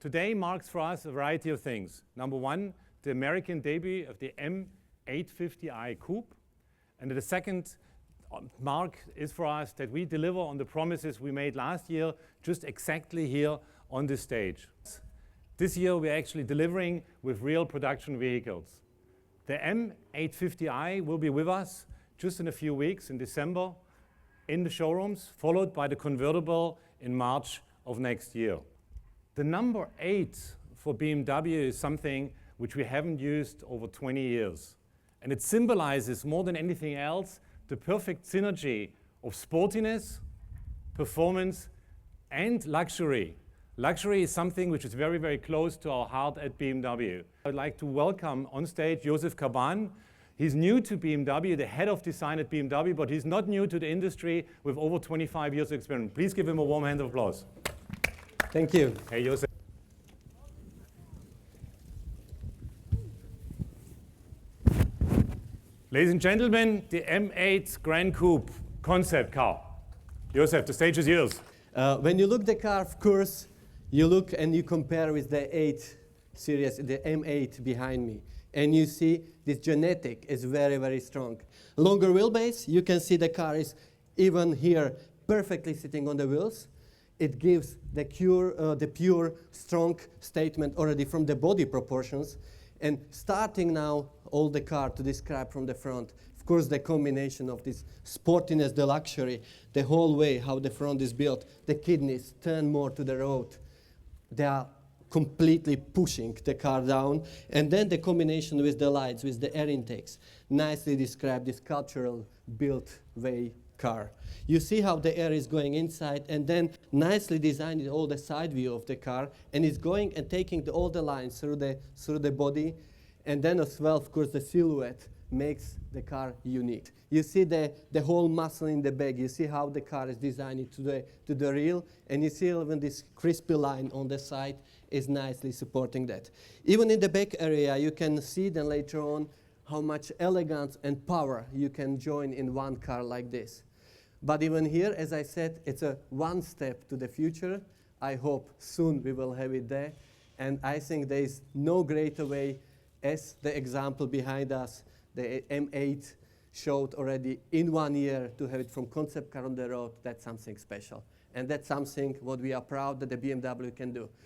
Today marks for us a variety of things. Number one, the American debut of the M850i Coupe. And the second mark is for us that we deliver on the promises we made last year, just exactly here on this stage. This year we're actually delivering with real production vehicles. The M850i will be with us just in a few weeks in December in the showrooms, followed by the convertible in March of next year. The number 8 for BMW is something which we haven't used over 20 years. And it symbolizes more than anything else the perfect synergy of sportiness, performance, and luxury. Luxury is something which is very, very close to our heart at BMW. I'd like to welcome on stage Joseph Caban. He's new to BMW, the head of design at BMW, but he's not new to the industry with over 25 years of experience. Please give him a warm hand of applause. Thank you. Hey, Joseph. Ladies and gentlemen, the M8 Gran Coupe concept car. Joseph, the stage is yours. When you look at the car, of course, you look and you compare with the 8 series, the M8 behind me. And you see this genetic is very, very strong. Longer wheelbase, you can see the car is even here perfectly sitting on the wheels. It gives the pure, strong statement already from the body proportions. And starting now all the car to describe from the front, of course the combination of this sportiness, the luxury, the whole way how the front is built, the kidneys turn more to the road. They are completely pushing the car down. And then the combination with the lights, with the air intakes, nicely describe this cultural built way car. You see how the air is going inside, and then nicely designed all the side view of the car, and it's going and taking all the lines through the body, and then as well, of course, the silhouette makes the car unique. You see the whole muscle in the back. You see how the car is designed to the rear, and you see even this crispy line on the side is nicely supporting that. Even in the back area, you can see then later on how much elegance and power you can join in one car like this. But even here, as I said, it's a one step to the future. I hope soon we will have it there. And I think there is no greater way as the example behind us, the M8 showed already in 1 year to have it from concept car on the road. That's something special. And that's something what we are proud that the BMW can do.